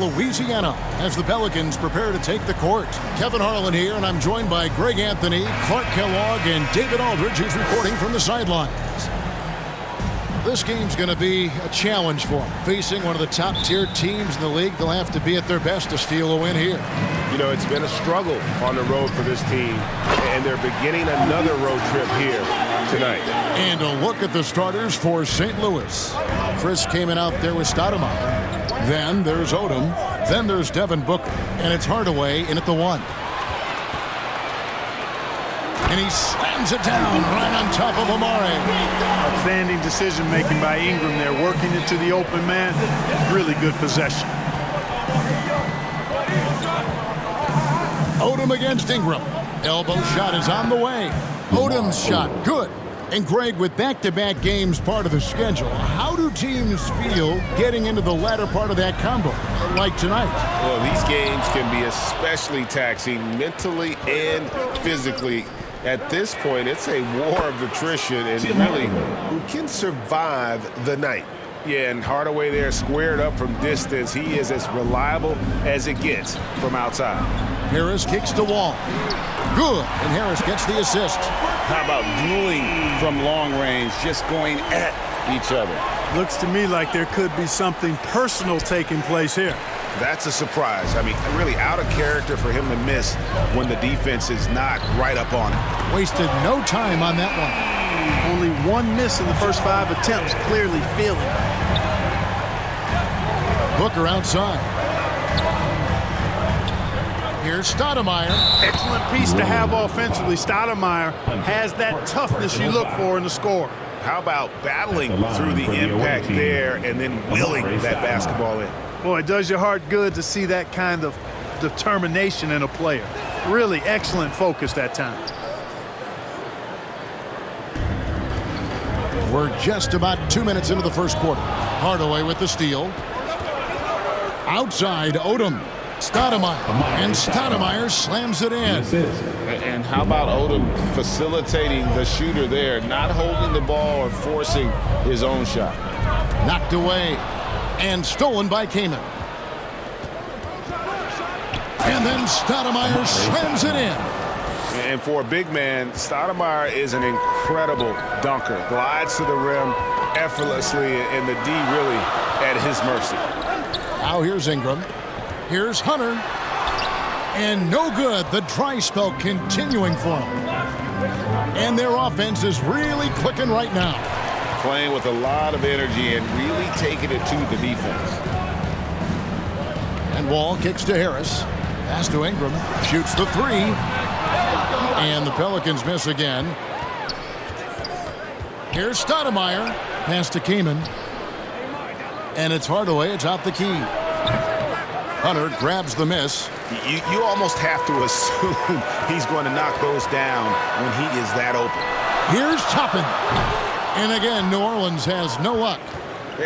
Louisiana, as the Pelicans prepare to take the court. Kevin Harlan here, and I'm joined by Greg Anthony, Clark Kellogg, and David Aldridge, who's reporting from the sidelines. This game's going to be a challenge for them. Facing one of the top-tier teams in the league, they'll have to be at their best to steal a win here. You know, it's been a struggle on the road for this team, and they're beginning another road trip here tonight. And a look at the starters for St. Louis. Chris came in out there with Stoudemire. Then there's Odom. Then there's Devin Booker. And it's Hardaway in at the one. And he slams it down right on top of Amare. Outstanding decision-making by Ingram there, working into the open man. Really good possession. Odom against Ingram. Elbow shot is on the way. Odom's shot, good. And Greg, with back-to-back games part of the schedule, how do teams feel getting into the latter part of that combo, like tonight? Well, these games can be especially taxing mentally and physically. At this point, it's a war of attrition, and really, who can survive the night? Yeah, and Hardaway there squared up from distance. He is as reliable as it gets from outside. Harris kicks to Wall. Good, and Harris gets the assist. How about dueling from long range, just going at each other? Looks to me like there could be something personal taking place here. That's a surprise. I mean, really out of character for him to miss when the defense is not right up on him. Wasted no time on that one. Only one miss in the first 5 attempts, clearly feeling it. Booker outside. Here's Stoudemire. Excellent piece to have offensively. Stoudemire has that toughness you look for in the score. How about battling through the impact there and then willing that basketball in? Boy, it does your heart good to see that kind of determination in a player. Really excellent focus that time. We're just about 2 minutes into the first quarter. Hardaway with the steal. Outside, Odom. Stoudemire. And Stoudemire slams it in. And how about Odom facilitating the shooter there, not holding the ball or forcing his own shot? Knocked away and stolen by Kaman. And then Stoudemire slams it in. And for a big man, Stoudemire is an incredible dunker. Glides to the rim effortlessly, and the D really at his mercy. Now here's Ingram. Here's Hunter. And no good. The dry spell continuing for him. And their offense is really clicking right now. Playing with a lot of energy and really taking it to the defense. And Wall kicks to Harris. Pass to Ingram. Shoots the three. And the Pelicans miss again. Here's Stoudemire. Pass to Kaman. And it's Hardaway atop the key. Hunter grabs the miss. You almost have to assume he's going to knock those down when he is that open. Here's Toppin. And again, New Orleans has no luck.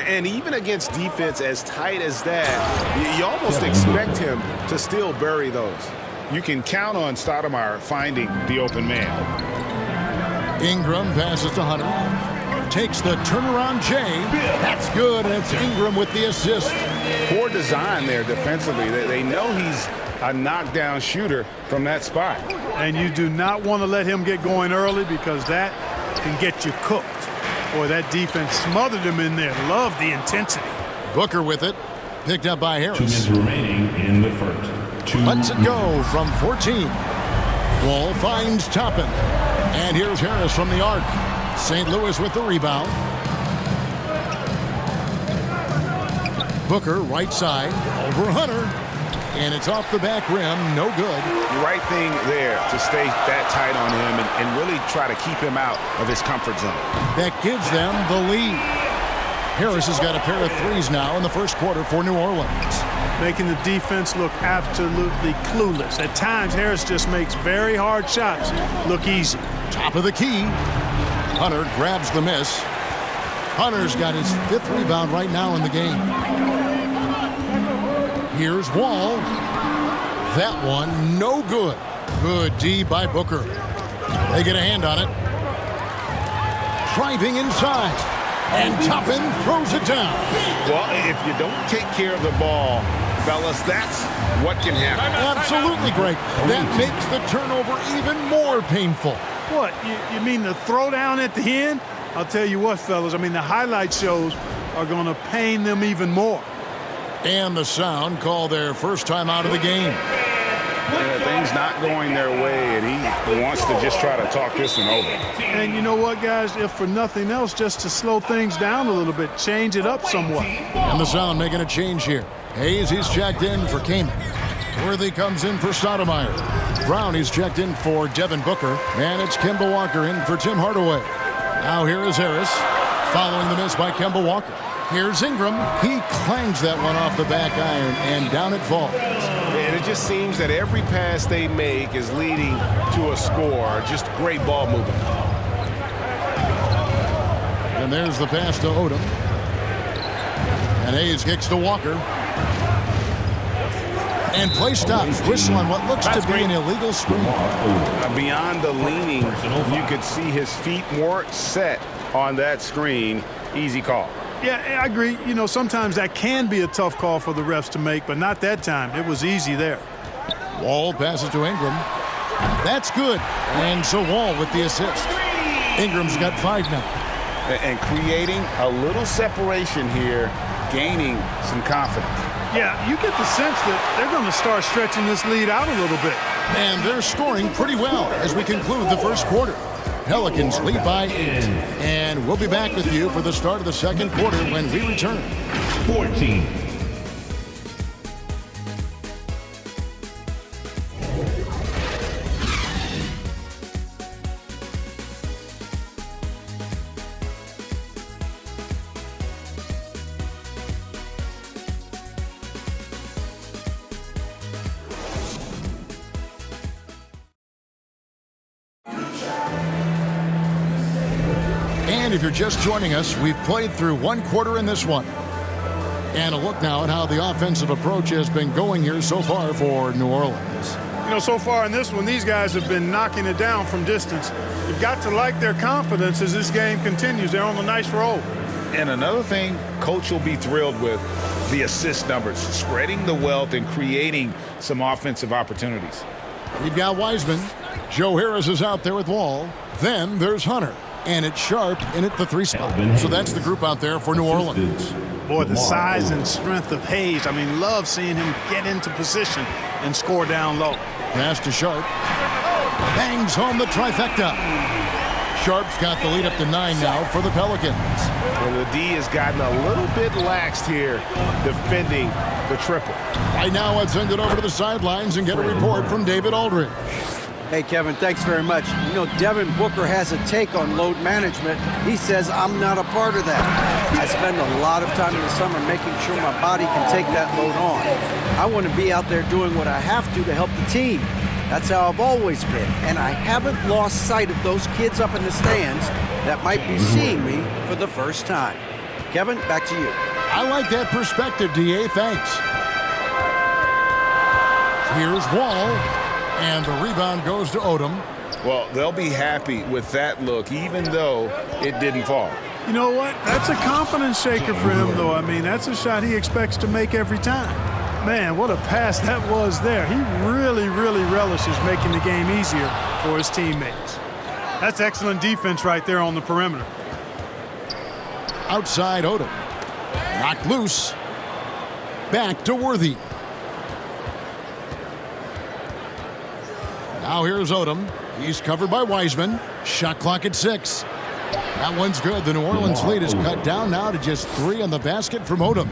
And even against defense as tight as that, you almost expect him to still bury those. You can count on Stoudemire finding the open man. Ingram passes to Hunter. Takes the turnaround J. That's good, and it's Ingram with the assist. Poor design there defensively. They know he's a knockdown shooter from that spot. And you do not want to let him get going early because that can get you cooked. Boy, that defense smothered him in there. Love the intensity. Booker with it. Picked up by Harris. 2 minutes remaining in the first. Lets it go from 14. Wall finds Toppin. And here's Harris from the arc. St. Louis with the rebound. Booker right side over Hunter. And it's off the back rim. No good. The right thing there to stay that tight on him and really try to keep him out of his comfort zone. That gives them the lead. Harris has got a pair of threes now in the first quarter for New Orleans. Making the defense look absolutely clueless. At times, Harris just makes very hard shots look easy. Top of the key. Hunter grabs the miss. Hunter's got his 5th rebound right now in the game. Here's Wall. That one, no good. Good D by Booker. They get a hand on it. Driving inside. And Toppin throws it down. Well, if you don't take care of the ball fellas, that's what can happen. Absolutely, Greg. That makes the turnover even more painful. What, you mean the throwdown at the end? I'll tell you what, fellas, I mean, the highlight shows are going to pain them even more. And the Sound call their first time out of the game. Things not going their way, and he wants to just try to talk this one over. And you know what, guys? If for nothing else, just to slow things down a little bit, change it up somewhat. And the Sound making a change here. Hayes, he's checked in for Kamen. Worthy comes in for Stoudemire. Brown, he's checked in for Devin Booker. And it's Kemba Walker in for Tim Hardaway. Now here is Harris, following the miss by Kemba Walker. Here's Ingram. He clangs that one off the back iron, and down it falls. And it just seems that every pass they make is leading to a score. Just great ball movement. And there's the pass to Odom. And Hayes kicks to Walker. And play stops. Whistle on what looks to be an illegal screen. Beyond the leaning, you could see his feet weren't set on that screen. Easy call. Yeah, I agree. You know, sometimes that can be a tough call for the refs to make, but not that time. It was easy there. Wall passes to Ingram. That's good. And so Wall with the assist. Ingram's got 5 now. And creating a little separation here, gaining some confidence. Yeah, you get the sense that they're going to start stretching this lead out a little bit. And they're scoring pretty well as we conclude the first quarter. Pelicans lead by 8. And we'll be back with you for the start of the second quarter when we return. 14. And if you're just joining us, we've played through one quarter in this one. And a look now at how the offensive approach has been going here so far for New Orleans. You know, so far in this one, these guys have been knocking it down from distance. You've got to like their confidence as this game continues. They're on a nice roll. And another thing coach will be thrilled with, the assist numbers, spreading the wealth and creating some offensive opportunities. We've got Wiseman. Joe Harris is out there with Wall. Then there's Hunter. And it's Sharp in at the 3 spot. So that's the group out there for New Orleans. Boy, the size and strength of Hayes. I mean, love seeing him get into position and score down low. Pass to Sharp. Bangs home the trifecta. Sharp's got the lead up to 9 now for the Pelicans. And the D has gotten a little bit laxed here defending the triple. Right now, let's send it over to the sidelines and get a report from David Aldridge. Hey, Kevin, thanks very much. You know, Devin Booker has a take on load management. He says, I'm not a part of that. I spend a lot of time in the summer making sure my body can take that load on. I want to be out there doing what I have to help the team. That's how I've always been. And I haven't lost sight of those kids up in the stands that might be seeing me for the first time. Kevin, back to you. I like that perspective, D.A. Thanks. Here's Wall. And the rebound goes to Odom. Well, they'll be happy with that look, even though it didn't fall. You know what? That's a confidence shaker for him, though. I mean, that's a shot he expects to make every time. Man, what a pass that was there. He really, really relishes making the game easier for his teammates. That's excellent defense right there on the perimeter. Outside Odom. Knocked loose. Back to Worthy. Now here's Odom. He's covered by Wiseman. Shot clock at 6. That one's good. The New Orleans lead is cut down now to just 3 on the basket from Odom.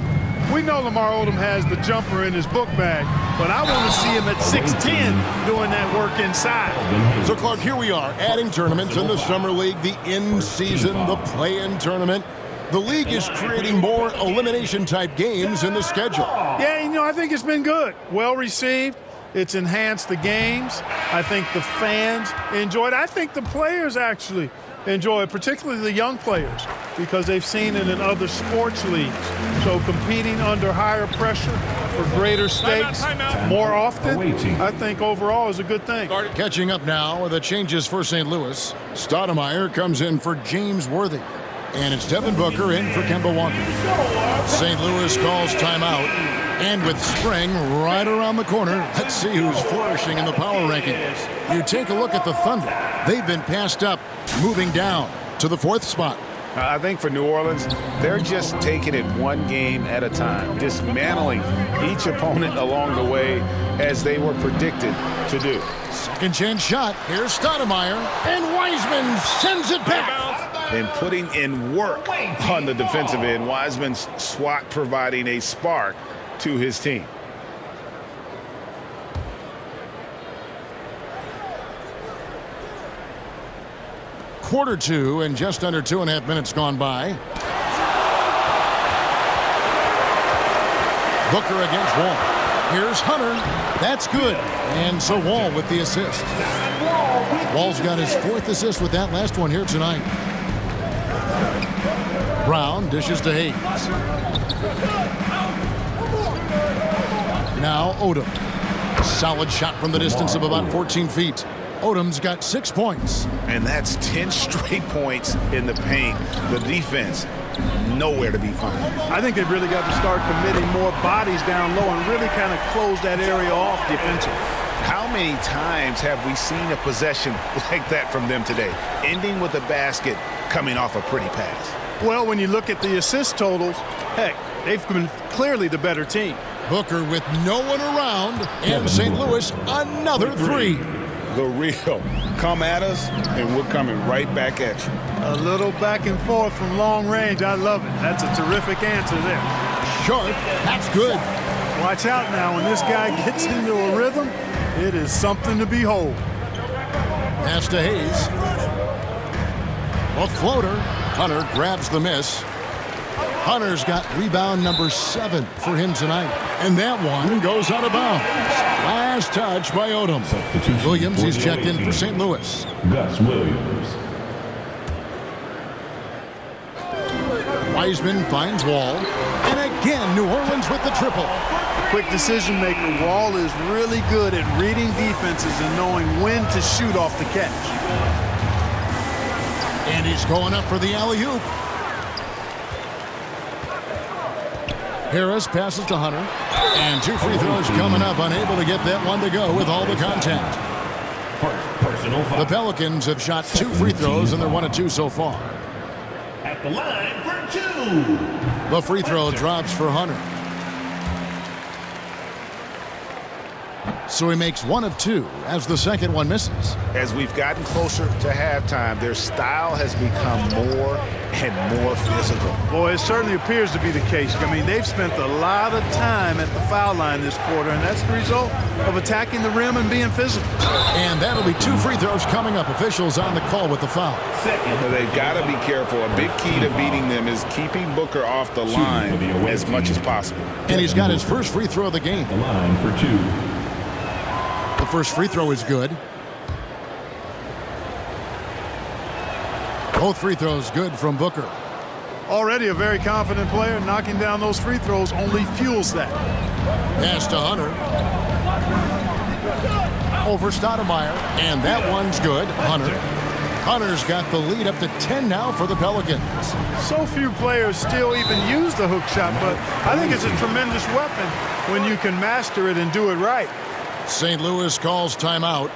We know Lamar Odom has the jumper in his book bag, but I want to see him at 6'10" doing that work inside. So, Clark, here we are adding tournaments in the Summer League, the in-season, the play-in tournament. The league is creating more elimination-type games in the schedule. Yeah, you know, I think it's been good. Well received. It's enhanced the games. I think the fans enjoy it. I think the players actually enjoy it, particularly the young players, because they've seen it in other sports leagues. So competing under higher pressure for greater stakes more often, I think overall is a good thing. Catching up now with the changes for St. Louis. Stoudemire comes in for James Worthy. And it's Devin Booker in for Kemba Walker. St. Louis calls timeout. And with spring right around the corner, let's see who's flourishing in the power rankings. You take a look at the Thunder. They've been passed up, moving down to the 4th spot. I think for New Orleans, they're just taking it one game at a time, dismantling each opponent along the way as they were predicted to do. Second chance shot. Here's Stoudemire. And Wiseman sends it back. And putting in work on the defensive end, Wiseman's swat providing a spark to his team. Quarter 2 and just under 2.5 minutes gone by. Booker against Wall. Here's Hunter. That's good. And so Wall with the assist. Wall's got his 4th assist with that last one here tonight. Brown dishes to Hayes. Now Odom. Solid shot from the distance of about 14 feet. Odom's got 6 points. And that's 10 straight points in the paint. The defense, nowhere to be found. I think they've really got to start committing more bodies down low and really kind of close that area off defensively. How many times have we seen a possession like that from them today, ending with a basket coming off a pretty pass? Well, when you look at the assist totals, heck, they've been clearly the better team. Booker with no one around, and St. Louis another 3. The real. Come at us, and we're coming right back at you. A little back and forth from long range. I love it. That's a terrific answer there. Sharp. That's good. Watch out now. When this guy gets into a rhythm, it is something to behold. Pass to Hayes. A floater. Hunter grabs the miss. Hunter's got rebound number 7 for him tonight. And that one goes out of bounds. Last touch by Odom. Williams is checked in for St. Louis. Gus Williams. Wiseman finds Wall. And again, New Orleans with the triple. Quick decision maker. Wall is really good at reading defenses and knowing when to shoot off the catch. And he's going up for the alley-oop. Harris passes to Hunter. And 2 free throws coming up. Unable to get that one to go with all the contact. Personal foul. The Pelicans have shot 2 free throws, and they're 1 of 2 so far. At the line for 2. The free throw drops for Hunter. So he makes 1 of 2 as the second one misses. As we've gotten closer to halftime, their style has become more and more physical. Boy, it certainly appears to be the case. I mean, they've spent a lot of time at the foul line this quarter, and that's the result of attacking the rim and being physical. And that'll be 2 free throws coming up. Officials on the call with the foul. So they've got to be careful. A big key to beating them is keeping Booker off the line as much as possible. And he's got his first free throw of the game. The line for 2. The first free throw is good. Both free throws good from Booker. Already a very confident player. Knocking down those free throws only fuels that. Pass to Hunter. Over Stoudemire. And that one's good. Hunter's got the lead up to 10 now for the Pelicans. So few players still even use the hook shot, but I think it's a tremendous weapon when you can master it and do it right. St. Louis calls timeout.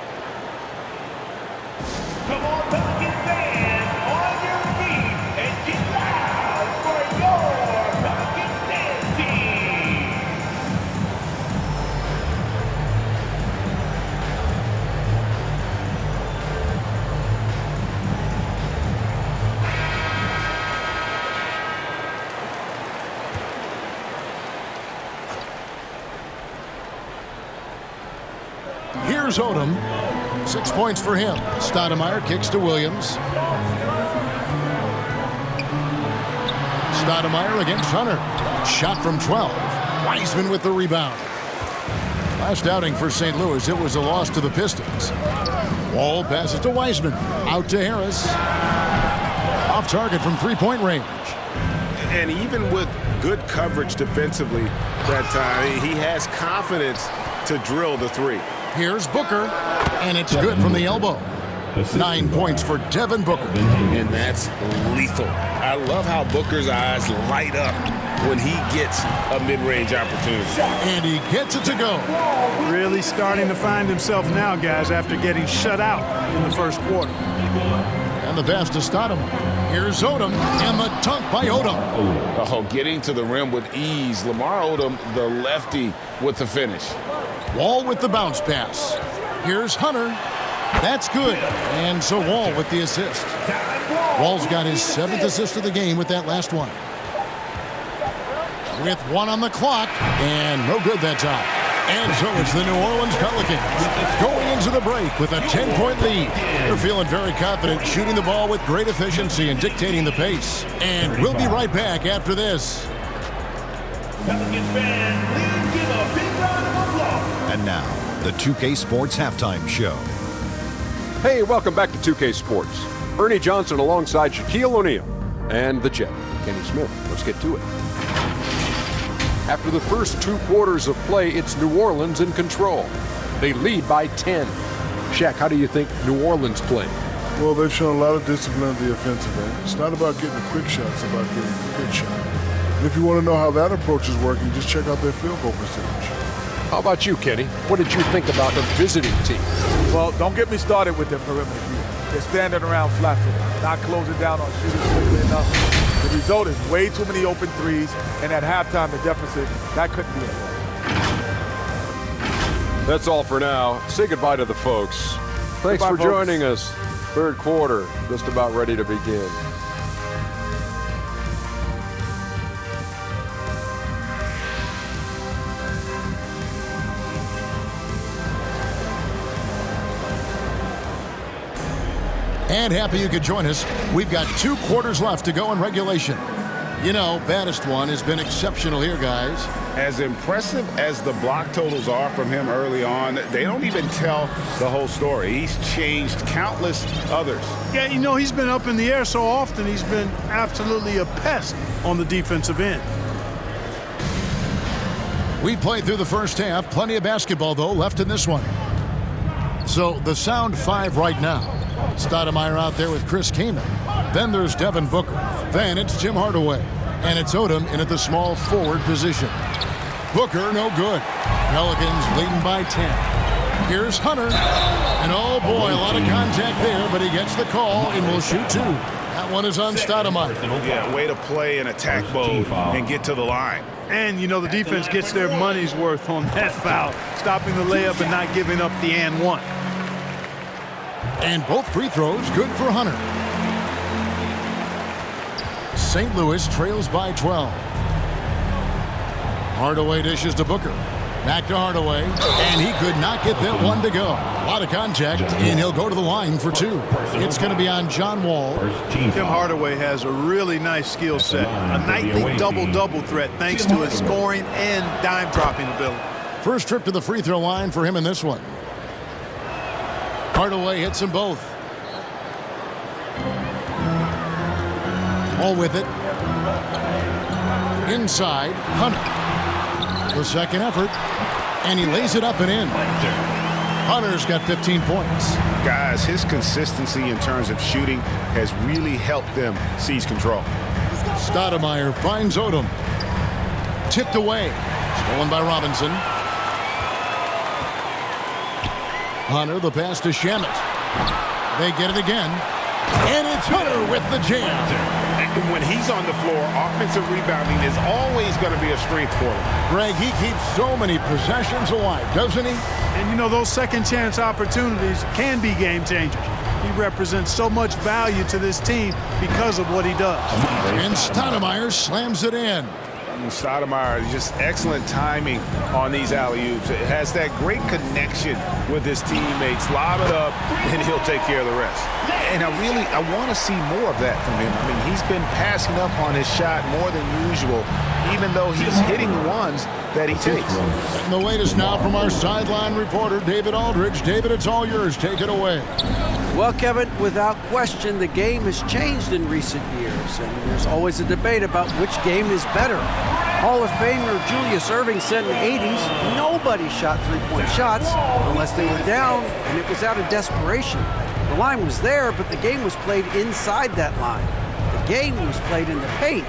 Come on, Pelicans fans, on your feet and get loud for your Pelicans dance team. Here's Odom. 6 points for him. Stoudemire kicks to Williams. Stoudemire against Hunter. Shot from 12. Wiseman with the rebound. Last outing for St. Louis, it was a loss to the Pistons. Wall passes to Wiseman. Out to Harris. Off target from 3-point range. And even with good coverage defensively that time, he has confidence to drill the 3. Here's Booker, and it's good from the elbow. 9 points for Devin Booker. And that's lethal. I love how Booker's eyes light up when he gets a mid-range opportunity. And he gets it to go. Really starting to find himself now, guys, after getting shut out in the first quarter. And the pass to Stoudemire. Here's Odom, and the dunk by Odom. Oh, getting to the rim with ease. Lamar Odom, the lefty, with the finish. Wall with the bounce pass. Here's Hunter. That's good. And so Wall with the assist. Wall's got his 7th assist of the game with that last one. With 1 on the clock, and no good that time. And so it's the New Orleans Pelicans going into the break with a 10-point lead. They're feeling very confident, shooting the ball with great efficiency and dictating the pace. And we'll be right back after this. Pelicans fans, please give a big round of applause. And now, the 2K Sports Halftime Show. Hey, welcome back to 2K Sports. Ernie Johnson alongside Shaquille O'Neal and the Jet, Kenny Smith. Let's get to it. After the first 2 quarters of play, it's New Orleans in control. They lead by 10. Shaq, how do you think New Orleans played? Well, they've shown a lot of discipline at the offensive end. It's not about getting a quick shot, it's about getting a good shot. And if you want to know how that approach is working, just check out their field goal percentage. How about you, Kenny? What did you think about the visiting team? Well, don't get me started with their perimeter. They're standing around flat-footed, not closing down on shooters quickly enough. The result is way too many open threes, and at halftime, the deficit, that couldn't be it. That's all for now. Say goodbye to the folks. Thanks Goodbye, for folks. joining us. Third quarter, just about ready to begin. And happy you could join us. We've got 2 quarters left to go in regulation. You know, baddest one has been exceptional here, guys. As impressive as the block totals are from him early on, they don't even tell the whole story. He's changed countless others. Yeah, you know, he's been up in the air so often, he's been absolutely a pest on the defensive end. We played through the first half. Plenty of basketball, though, left in this one. So the sound 5 right now. Stoudemire out there with Chris Kaman. Then there's Devin Booker. Then it's Tim Hardaway. And it's Odom in at the small forward position. Booker, no good. Pelicans leading by 10. Here's Hunter. And oh boy, a lot of contact there, but he gets the call and will shoot 2. That one is on Stoudemire. Yeah, way to play in attack mode and get to the line. And, you know, the defense gets their money's worth on that foul, stopping the layup and not giving up the and one. And both free throws good for Hunter. St. Louis trails by 12. Hardaway dishes to Booker. Back to Hardaway, and he could not get that one to go. A lot of contact, and he'll go to the line for 2. It's going to be on John Wall. Tim Hardaway has a really nice skill set, a nightly double-double threat thanks to his scoring and dime-dropping ability. First trip to the free throw line for him in this one. Hardaway hits them both. All with it. Inside, Hunter. The second effort, and he lays it up and in. Hunter's got 15 points. Guys, his consistency in terms of shooting has really helped them seize control. Stoudemire finds Odom. Tipped away. Stolen by Robinson. Hunter, the pass to Shamet. They get it again. And it's Hunter with the jam. And when he's on the floor, offensive rebounding is always going to be a strength for him. Greg, he keeps so many possessions alive, doesn't he? And, you know, those second-chance opportunities can be game changers. He represents so much value to this team because of what he does. And Stoudemire slams it in. Stoudemire, just excellent timing on these alley-oops. It has that great connection with his teammates. Lob it up, and he'll take care of the rest. And I want to see more of that from him. I mean, he's been passing up on his shot more than usual, even though he's hitting the ones that he takes. And the latest now from our sideline reporter, David Aldridge. David, it's all yours. Take it away. Well, Kevin, without question, the game has changed in recent years, and there's always a debate about which game is better. Hall of Famer Julius Erving said in the 80s, nobody shot three-point shots unless they were down, and it was out of desperation. The line was there, but the game was played inside that line. The game was played in the paint,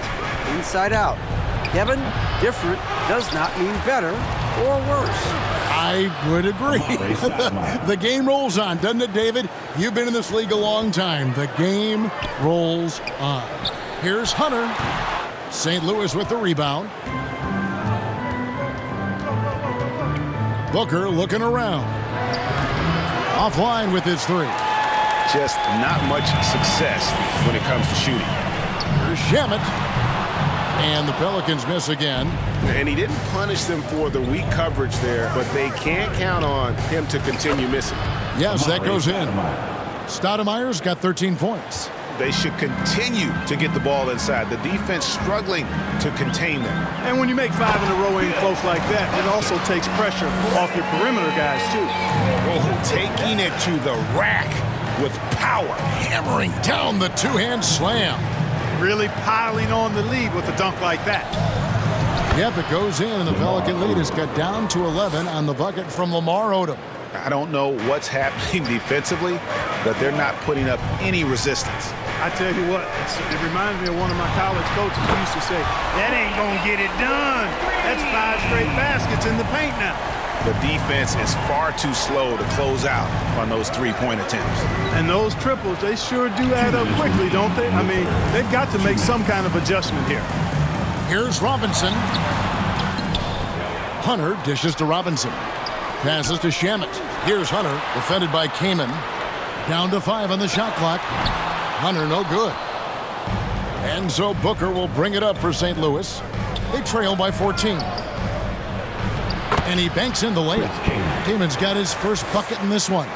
inside out. Kevin, different does not mean better or worse. I would agree. The game rolls on, doesn't it, David? You've been in this league a long time. The game rolls on. Here's Hunter. St. Louis with the rebound. Booker looking around. Offline with his three. Just not much success when it comes to shooting. Here's Shamet. And the Pelicans miss again. And he didn't punish them for the weak coverage there, but they can't count on him to continue missing. Yes, that goes in. Stoudemire's got 13 points. They should continue to get the ball inside. The defense struggling to contain them. And when you make 5 in a row in close like that, it also takes pressure off your perimeter guys, too. Oh, taking it to the rack with power. Hammering down the two-hand slam. Really piling on the lead with a dunk like that. Yep, it goes in, and the Pelican lead is cut down to 11 on the bucket from Lamar Odom. I don't know what's happening defensively, but they're not putting up any resistance. I tell you what, it reminds me of one of my college coaches who used to say, that ain't going to get it done. That's 5 straight baskets in the paint now. The defense is far too slow to close out on those three-point attempts. And those triples, they sure do add up quickly, don't they? I mean, they've got to make some kind of adjustment here. Here's Robinson. Hunter dishes to Robinson. Passes to Shamet. Here's Hunter, defended by Kaman. Down to 5 on the shot clock. Hunter no good. And so Booker will bring it up for St. Louis. They trail by 14. And he banks in the layup. Kaman's got his first bucket in this one.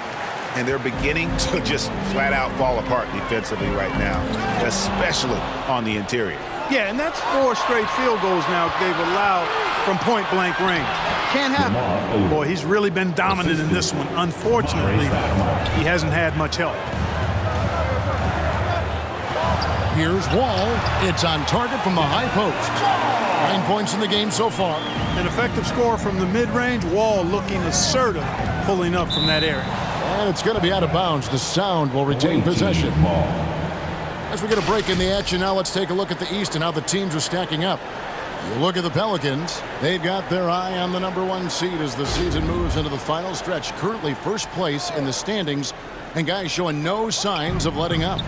And they're beginning to just flat out fall apart defensively right now, especially on the interior. Yeah, and that's 4 straight field goals now they've allowed from point-blank range. Can't happen. Boy, he's really been dominant in this one. Unfortunately, he hasn't had much help. Here's Wall. It's on target from the high post. 9 points in the game so far. An effective score from the mid-range. Wall looking assertive, pulling up from that area. And it's going to be out of bounds. The Sound will retain possession. As we get a break in the action now, let's take a look at the East and how the teams are stacking up. You look at the Pelicans. They've got their eye on the #1 seed as the season moves into the final stretch. Currently first place in the standings, and guys showing no signs of letting up.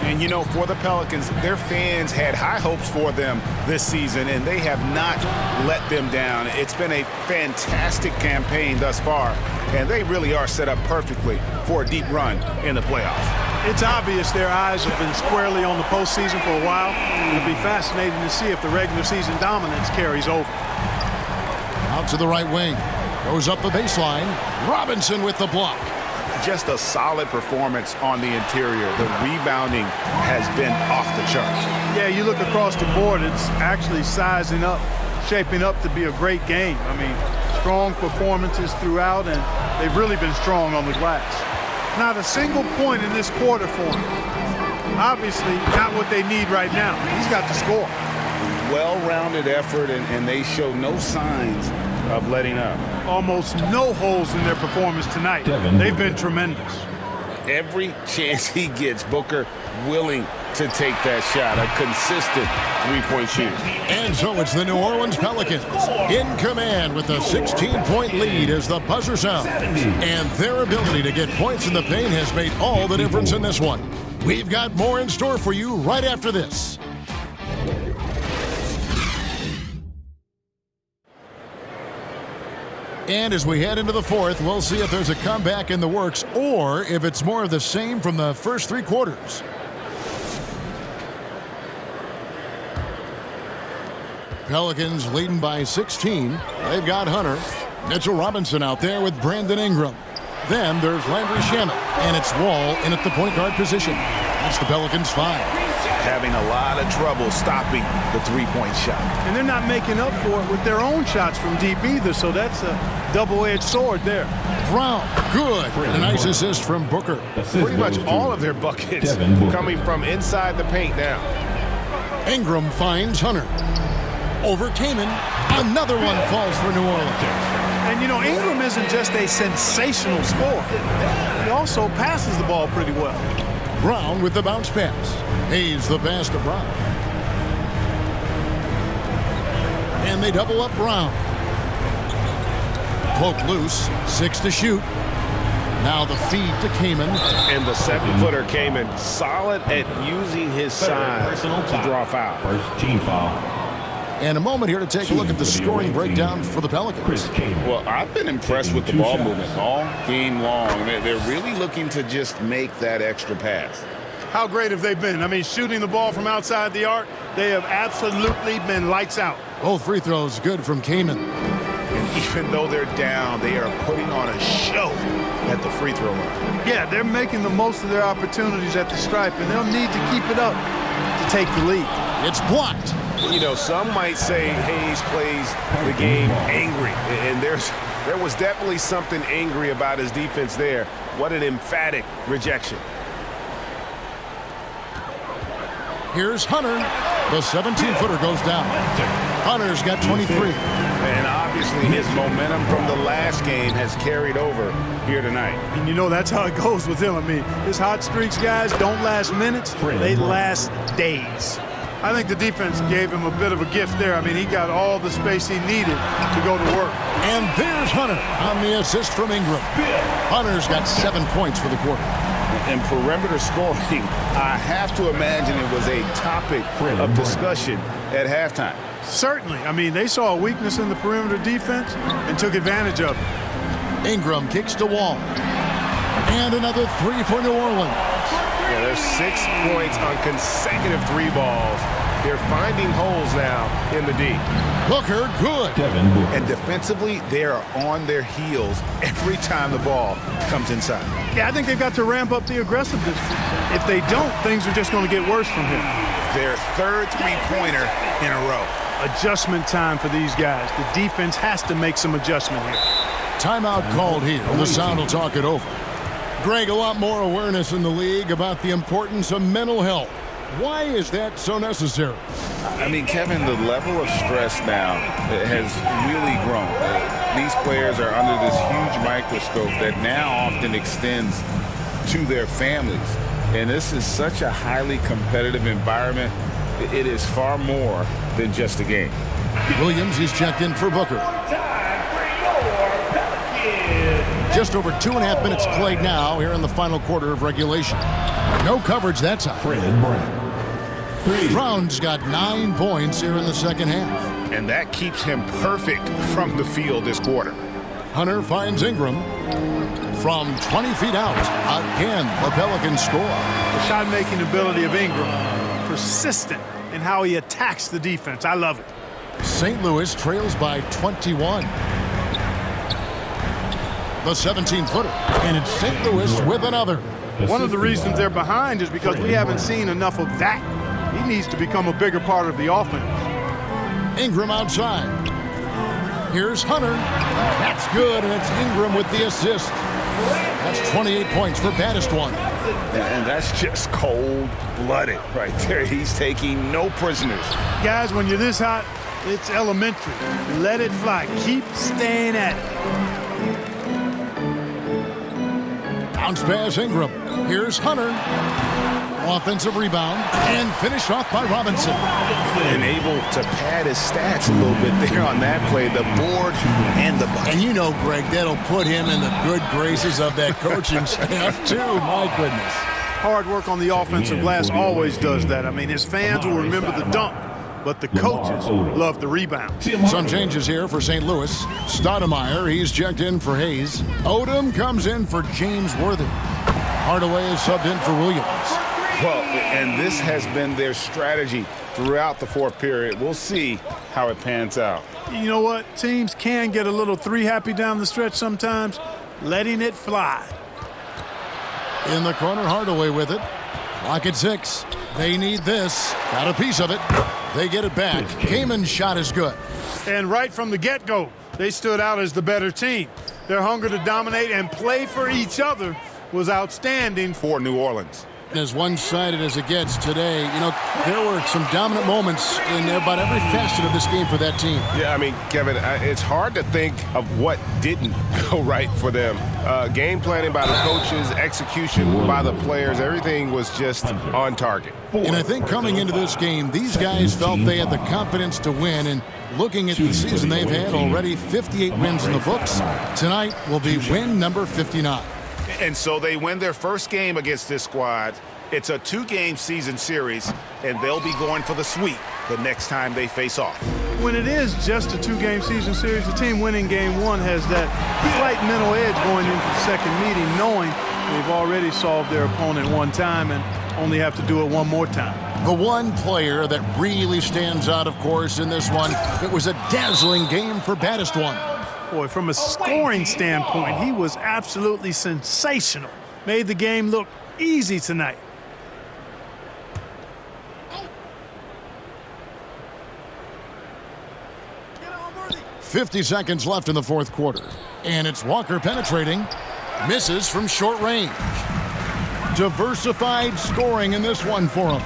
And, you know, for the Pelicans, their fans had high hopes for them this season, and they have not let them down. It's been a fantastic campaign thus far, and they really are set up perfectly for a deep run in the playoffs. It's obvious their eyes have been squarely on the postseason for a while. It'll be fascinating to see if the regular season dominance carries over. Out to the right wing. Goes up the baseline. Robinson with the block. Just a solid performance on the interior. The rebounding has been off the charts. Yeah, you look across the board, it's actually sizing up, shaping up to be a great game. I mean, strong performances throughout, and they've really been strong on the glass. Not a single point in this quarter for him. Obviously, not what they need right now. He's got to score. Well-rounded effort, and they show no signs of letting up. Almost no holes in their performance tonight. They've been tremendous. Every chance he gets, Booker willing to take that shot. A consistent three-point shooter. And so it's the New Orleans Pelicans in command with a 16-point lead as the buzzer sounds. And their ability to get points in the paint has made all the difference in this one. We've got more in store for you right after this. And as we head into the fourth, we'll see if there's a comeback in the works or if it's more of the same from the first 3 quarters. Pelicans leading by 16. They've got Hunter. Mitchell Robinson out there with Brandon Ingram. Then there's Landry Shamet, and it's Wall in at the point guard position. That's the Pelicans 5. Having a lot of trouble stopping the three-point shot. And they're not making up for it with their own shots from deep either, so that's a double-edged sword there. Brown, good. A nice assist from Booker. Pretty much all of their buckets coming from inside the paint now. Ingram finds Hunter. Over Kaman. Another one falls for New Orleans. And, you know, Ingram isn't just a sensational scorer. He also passes the ball pretty well. Brown with the bounce pass. Hayes the pass to Brown. And they double up Brown. Poke loose, 6 to shoot. Now the feed to Kaman. And the 7-footer Kaman, solid at using his size to draw foul. First team foul. And a moment here to take a look at the scoring breakdown for the Pelicans. Well, I've been impressed with the ball movement all game long. They're really looking to just make that extra pass. How great have they been? I mean, shooting the ball from outside the arc, they have absolutely been lights out. Both free throws good from Kaman. And even though they're down, they are putting on a show at the free throw line. Yeah, they're making the most of their opportunities at the stripe, and they'll need to keep it up to take the lead. It's blocked. You know, some might say Hayes plays the game angry, and there was definitely something angry about his defense there. What an emphatic rejection. Here's Hunter. The 17-footer goes down. Hunter's got 23. And obviously his momentum from the last game has carried over here tonight. And you know, that's how it goes with him. I mean, his hot streaks, guys, don't last minutes. They last days. I think the defense gave him a bit of a gift there. I mean, he got all the space he needed to go to work. And there's Hunter on the assist from Ingram. Hunter's got 7 points for the quarter. And perimeter scoring, I have to imagine it was a topic of discussion at halftime. Certainly. I mean, they saw a weakness in the perimeter defense and took advantage of it. Ingram kicks to Wall. And another 3 for New Orleans. Yeah, there's 6 points on consecutive 3 balls. They're finding holes now in the D. Booker, good. And defensively, they are on their heels every time the ball comes inside. Yeah, I think they've got to ramp up the aggressiveness. If they don't, things are just going to get worse from him. Their third three-pointer in a row. Adjustment time for these guys. The defense has to make some adjustment here. Timeout called here. The sound will talk it over. Greg, a lot more awareness in the league about the importance of mental health. Why is that so necessary? I mean, Kevin, the level of stress now has really grown. These players are under this huge microscope that now often extends to their families. And this is such a highly competitive environment. It is far more than just a game. Williams is checked in for Booker. Just over 2.5 minutes played now here in the final quarter of regulation. No coverage that time. Brown's got 9 points here in the second half. And that keeps him perfect from the field this quarter. Hunter finds Ingram from 20 feet out. Again, the Pelicans score. The shot-making ability of Ingram, persistent in how he attacks the defense. I love it. St. Louis trails by 21. The 17-footer. And it's St. Louis with another. One of the reasons they're behind is because we haven't seen enough of that. He needs to become a bigger part of the offense. Ingram outside. Here's Hunter. That's good, and it's Ingram with the assist. That's 28 points for baddest one. And that's just cold-blooded right there. He's taking no prisoners. Guys, when you're this hot, it's elementary. Let it fly. Keep staying at it. Bounce pass Ingram. Here's Hunter. Offensive rebound and finished off by Robinson. And able to pad his stats a little bit there on that play, the board and the bucket. And you know, Greg, that'll put him in the good graces of that coaching staff too. My goodness. Hard work on the offensive glass always does that. I mean, his fans will remember the dunk, but the coaches love the rebound. Some changes here for St. Louis. Stoudemire, he's checked in for Hayes. Odom comes in for James Worthy. Hardaway is subbed in for Williams. Well, and this has been their strategy throughout the fourth period. We'll see how it pans out. You know what? Teams can get a little three happy down the stretch sometimes, letting it fly. In the corner, Hardaway with it. Clock at 6. They need this. Got a piece of it. They get it back. Kaman's shot is good. And right from the get-go, they stood out as the better team. Their hunger to dominate and play for each other was outstanding for New Orleans. As one-sided as it gets today, you know, there were some dominant moments in about every facet of this game for that team. Yeah, I mean, Kevin, it's hard to think of what didn't go right for them. Game planning by the coaches, execution by the players, everything was just on target. And I think coming into this game, these guys felt they had the confidence to win. And looking at the season they've had already, 58 wins in the books. Tonight will be win number 59. And so they win their first game against this squad. It's a 2-game season series, and they'll be going for the sweep the next time they face off. When it is just a 2-game season series, the team winning game 1 has that slight mental edge going into the second meeting, knowing they've already solved their opponent one time and only have to do it one more time. The one player that really stands out, of course, in this one, it was a dazzling game for baddest one. Boy, from a scoring standpoint, he was absolutely sensational. Made the game look easy tonight. .50 seconds left in the fourth quarter. And it's Walker penetrating. Misses from short range. Diversified scoring in this one for him.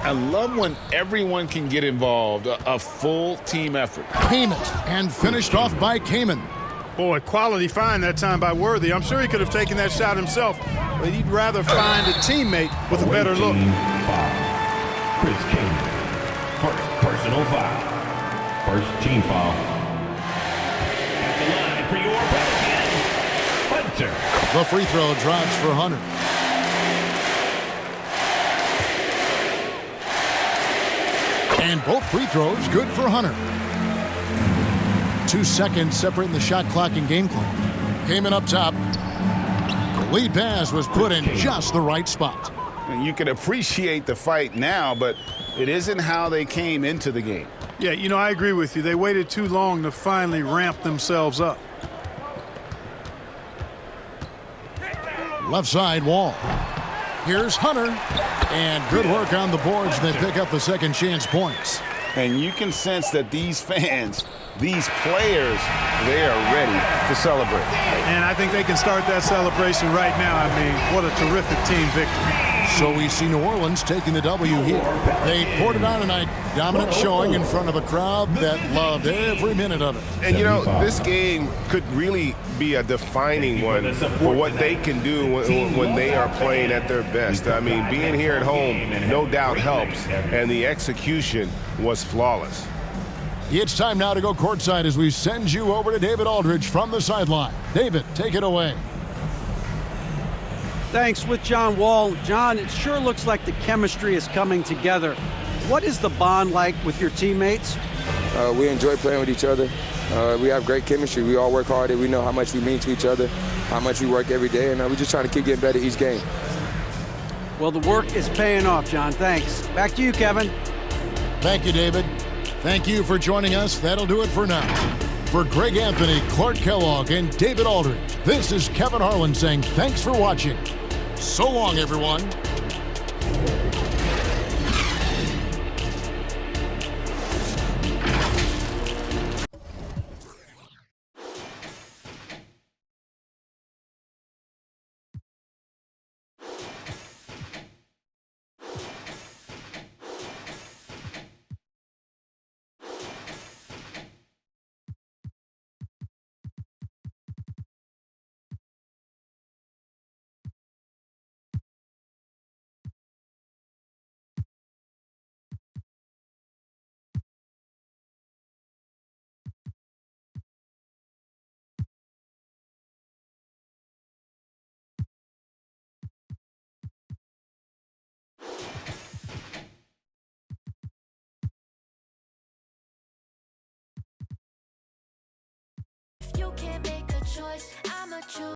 I love when everyone can get involved, a full team effort. Payment, and finished off by Kamen. Boy, quality find that time by Worthy. I'm sure he could have taken that shot himself, but he'd rather find a teammate with a better look. Chris Kamen. First personal foul. First team foul. At the line for your Pelicans, Hunter. The free throw drops for Hunter. And both free throws good for Hunter. 2 seconds separating the shot clock and game clock. Kamen up top. The lead pass was put in just the right spot. And you can appreciate the fight now, but it isn't how they came into the game. Yeah, you know, I agree with you. They waited too long to finally ramp themselves up. Left side wall. Here's Hunter. And good work on the boards. They pick up the second chance points. And you can sense that these fans, these players, they are ready to celebrate. And I think they can start that celebration right now. I mean, what a terrific team victory. So we see New Orleans taking the W here. They poured it on tonight. Dominant showing in front of a crowd that loved every minute of it. And, you know, this game could really be a defining one for what they can do when they are playing at their best. I mean, being here at home no doubt helps, and the execution was flawless. It's time now to go courtside as we send you over to David Aldridge from the sideline. David, take it away. Thanks. With John Wall. John, it sure looks like the chemistry is coming together. What is the bond like with your teammates? We enjoy playing with each other. We have great chemistry. We all work hard, and we know how much we mean to each other, how much we work every day, and we're just trying to keep getting better each game. Well, the work is paying off, John. Thanks. Back to you, Kevin. Thank you, David. Thank you for joining us. That'll do it for now. For Greg Anthony, Clark Kellogg, and David Aldridge, this is Kevin Harlan saying thanks for watching. So long, everyone. You can't make a choice, I'ma choose.